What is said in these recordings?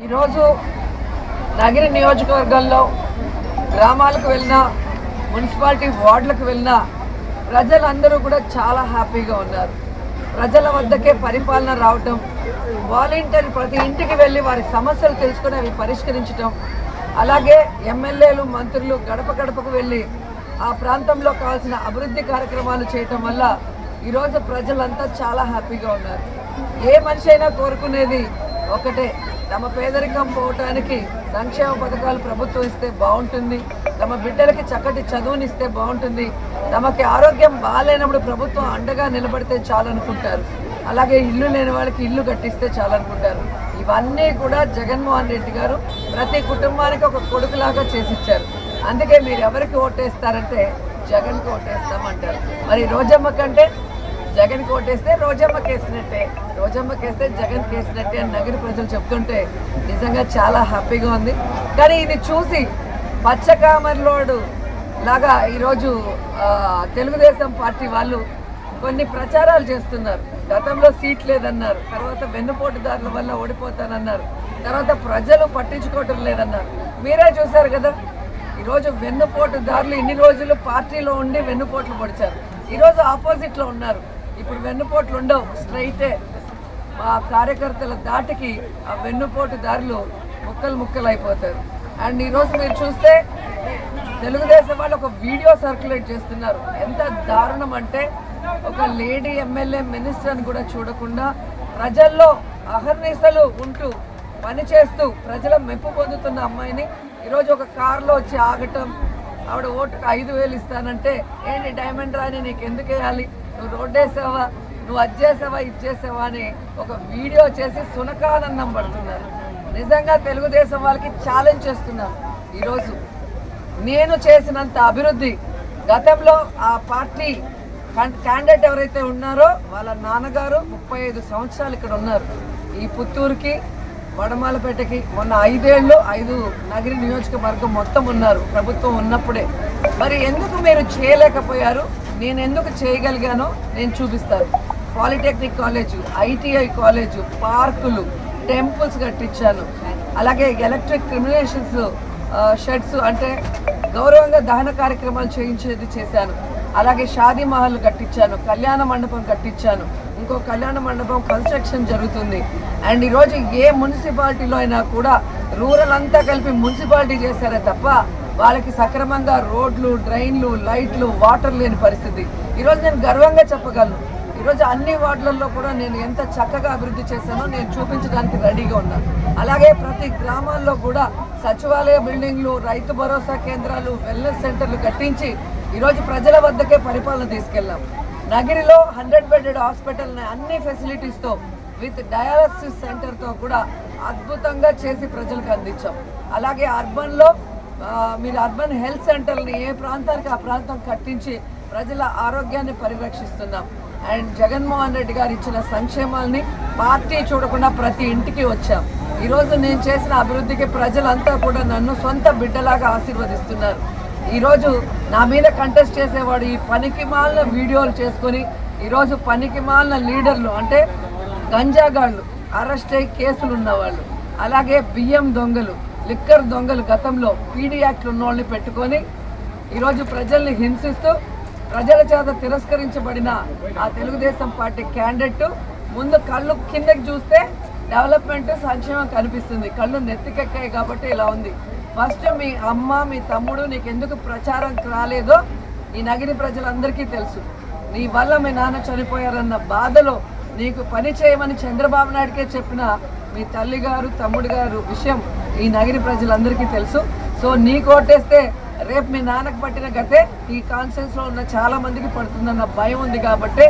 ఈరోజు నగరి నియోజకవర్గంలో గ్రామాలకు వెళ్ళినా మున్సిపాలిటీ వార్డులకు వెళ్ళినా ప్రజలందరూ కూడా చాలా హ్యాపీగా ఉన్నారు. ప్రజల వద్దకే పరిపాలన రావటం, వాలంటీర్ ప్రతి ఇంటికి వెళ్ళి వారి సమస్యలు తెలుసుకుని అవి పరిష్కరించడం, అలాగే ఎమ్మెల్యేలు మంత్రులు గడప గడపకు వెళ్ళి ఆ ప్రాంతంలో కావాల్సిన అభివృద్ధి కార్యక్రమాలు చేయటం వల్ల ఈరోజు ప్రజలంతా చాలా హ్యాపీగా ఉన్నారు. ఏ మనిషి అయినా కోరుకునేది ఒకటే, తమ పేదరికం పోవటానికి సంక్షేమ పథకాలు ప్రభుత్వం ఇస్తే బాగుంటుంది, తమ బిడ్డలకి చక్కటి చదువునిస్తే బాగుంటుంది, తమకి ఆరోగ్యం బాగాలేనప్పుడు ప్రభుత్వం అండగా నిలబడితే చాలనుకుంటారు, అలాగే ఇల్లు లేని వాళ్ళకి ఇల్లు కట్టిస్తే చాలనుకుంటారు. ఇవన్నీ కూడా జగన్మోహన్ రెడ్డి గారు ప్రతి కుటుంబానికి ఒక కొడుకులాగా చేసిచ్చారు. అందుకే మీరు ఎవరికి ఓటేస్తారంటే జగన్కి ఓటేస్తామంటారు. మరి రోజమ్మ కంటే జగన్కి ఓటేస్తే రోజమ్మకి వేసినట్టే, రోజమ్మకి వేస్తే జగన్కి వేసినట్టే అని నగర ప్రజలు చెప్తుంటే నిజంగా చాలా హ్యాపీగా ఉంది. కానీ ఇది చూసి పచ్చకామర్లోడు లాగా ఈరోజు తెలుగుదేశం పార్టీ వాళ్ళు కొన్ని ప్రచారాలు చేస్తున్నారు. గతంలో సీట్ లేదన్నారు, తర్వాత వెన్నుపోటుదారుల వల్ల ఓడిపోతానన్నారు, తర్వాత ప్రజలు పట్టించుకోవటం లేదన్నారు. మీరే చూశారు కదా, ఈరోజు వెన్నుపోటుదారులు ఇన్ని రోజులు పార్టీలో ఉండి వెన్నుపోట్లు పొడిచారు, ఈరోజు ఆపోజిట్లో ఉన్నారు. ఇప్పుడు వెన్నుపోట్లు ఉండవు, స్ట్రైటే. మా కార్యకర్తల దాటికి ఆ వెన్నుపోటుదారులు ముక్కలు ముక్కలు అయిపోతారు. అండ్ ఈరోజు మీరు చూస్తే తెలుగుదేశం వాళ్ళు ఒక వీడియో సర్క్యులేట్ చేస్తున్నారు. ఎంత దారుణం అంటే, ఒక లేడీ ఎమ్మెల్యే మినిస్టర్ని కూడా చూడకుండా ప్రజల్లో అహర్నిశలు ఉంటూ పనిచేస్తూ ప్రజల మెప్పు పొందుతున్న అమ్మాయిని ఈరోజు ఒక కారులో వచ్చి ఆగటం, ఆవిడ ఓటుకు 5,000 ఇస్తానంటే ఏంటి డైమండ్ రాని నీకు ఎందుకు వేయాలి, నువ్వు రోడ్డు వేసావా, నువ్వు అది చేసావా ఇది చేసావా అని ఒక వీడియో చేసి సునకానందం పడుతున్నారు. నిజంగా తెలుగుదేశం వాళ్ళకి ఛాలెంజ్ చేస్తున్నాను. ఈరోజు నేను చేసినంత అభివృద్ధి గతంలో ఆ పార్టీ క్యాండిడేట్ ఎవరైతే ఉన్నారో వాళ్ళ నాన్నగారు 35 సంవత్సరాలు ఇక్కడ ఉన్నారు. ఈ పుత్తూరుకి వడమాలపేటకి మొన్న 5 ఏళ్ళు 5 నగరి నియోజకవర్గం మొత్తం ఉన్నారు ప్రభుత్వం ఉన్నప్పుడే. మరి ఎందుకు మీరు చేయలేకపోయారు, నేను ఎందుకు చేయగలిగానో నేను చూపిస్తాను. పాలిటెక్నిక్ కాలేజు, ఐటీఐ కాలేజు, పార్కులు, టెంపుల్స్ కట్టించాను, అలాగే ఎలక్ట్రిక్ క్రిమినేషన్స్ షెడ్స్ అంటే గౌరవంగా దహన కార్యక్రమాలు చేయించేది చేశాను, అలాగే షాదీ మహల్ కట్టించాను, కళ్యాణ మండపం కట్టించాను, ఇంకో కళ్యాణ మండపం కన్స్ట్రక్షన్ జరుగుతుంది. అండ్ ఈరోజు ఏ మున్సిపాలిటీలో అయినా కూడా రూరల్ అంతా కలిపి మున్సిపాలిటీ చేశారే తప్ప వాళ్ళకి సక్రమంగా రోడ్లు, డ్రైన్లు, లైట్లు, వాటర్ లేని పరిస్థితి. ఈరోజు నేను గర్వంగా చెప్పగలను, ఈరోజు అన్ని వార్డులలో కూడా నేను ఎంత చక్కగా అభివృద్ధి చేశానో నేను చూపించడానికి రెడీగా ఉన్నాను. అలాగే ప్రతి గ్రామాల్లో కూడా సచివాలయ బిల్డింగ్లు, రైతు భరోసా కేంద్రాలు, వెల్నెస్ సెంటర్లు కట్టించి ఈరోజు ప్రజల వద్దకే పరిపాలన తీసుకెళ్ళాం. నగిరిలో 100 బెడెడ్ హాస్పిటల్ అన్ని ఫెసిలిటీస్తో విత్ డయాలసిస్ సెంటర్తో కూడా అద్భుతంగా చేసి ప్రజలకు అందించాం. అలాగే అర్బన్లో మీరు అర్బన్ హెల్త్ సెంటర్ని ఏ ప్రాంతానికి ఆ ప్రాంతం కట్టించి ప్రజల ఆరోగ్యాన్ని పరిరక్షిస్తున్నాం. అండ్ జగన్మోహన్ రెడ్డి గారు ఇచ్చిన సంక్షేమాలని పార్టీ చూడకుండా ప్రతి ఇంటికి వచ్చాం. ఈరోజు నేను చేసిన అభివృద్ధికి ప్రజలంతా కూడా నన్ను సొంత బిడ్డలాగా ఆశీర్వదిస్తున్నారు. ఈరోజు నా మీద కంటెస్ట్ చేసేవాడు ఈ పనికిమాలిన వీడియోలు చేసుకొని ఈరోజు పనికిమాలిన లీడర్లు అంటే గంజాగాళ్ళు, అరెస్ట్ అయ్యి కేసులు ఉన్నవాళ్ళు, అలాగే బియ్యం దొంగలు, లిక్కర్ దొంగలు, గతంలో పీడీ యాక్ట్లు ఉన్న వాళ్ళని పెట్టుకొని ఈరోజు ప్రజల్ని హింసిస్తూ ప్రజల చేత తిరస్కరించబడిన ఆ తెలుగుదేశం పార్టీ క్యాండిడేట్ ముందు కళ్ళు కిందకి చూస్తే డెవలప్మెంట్ సంక్షేమం కనిపిస్తుంది, కళ్ళు నెత్తికెక్కాయి కాబట్టి ఇలా ఉంది. ఫస్ట్ మీ అమ్మ మీ తమ్ముడు నీకు ఎందుకు ప్రచారం రాలేదో ఈ నగిరి ప్రజలందరికీ తెలుసు. నీ వల్ల మీ నాన్న చనిపోయారన్న బాధలో నీకు పని చేయమని చంద్రబాబు నాయుడికే చెప్పిన మీ తల్లిగారు తమ్ముడు గారు విషయం ఈ నగిరి ప్రజలందరికీ తెలుసు. సో నీకు ఓటేస్తే రేపు మీ నాన్నకు పట్టిన గతే ఈ కాన్స్టిట్యూన్సీలో ఉన్న చాలా మందికి పడుతుందన్న భయం ఉంది కాబట్టి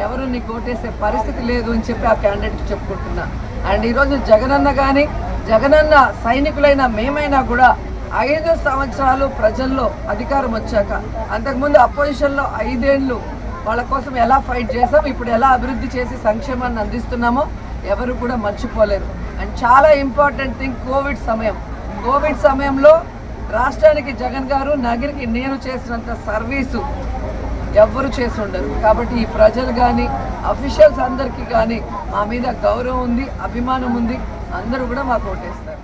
ఎవరు నీకు ఓటేసే పరిస్థితి లేదు అని చెప్పి ఆ క్యాండిడేట్కి చెప్పుకుంటున్నా. అండ్ ఈరోజు జగనన్న కానీ జగనన్న సైనికులైన మేమైనా కూడా 5 సంవత్సరాలు ప్రజల్లో అధికారం వచ్చాక అంతకుముందు అపోజిషన్లో 5 ఏళ్ళు వాళ్ళ కోసం ఎలా ఫైట్ చేసాం, ఇప్పుడు ఎలా అభివృద్ధి చేసి సంక్షేమాన్ని అందిస్తున్నామో ఎవరు కూడా మర్చిపోలేరు. అండ్ చాలా ఇంపార్టెంట్ థింగ్ కోవిడ్ సమయంలో రాష్ట్రానికి జగన్ గారు నగరికి నేను చేసినంత సర్వీసు ఎవ్వరు చేసి ఉండరు. కాబట్టి ఈ ప్రజలు కానీ అఫీషియల్స్ అందరికీ కానీ మా మీద గౌరవం ఉంది, అభిమానం ఉంది. అందరూ కూడా మాకు ఓటేస్తారు.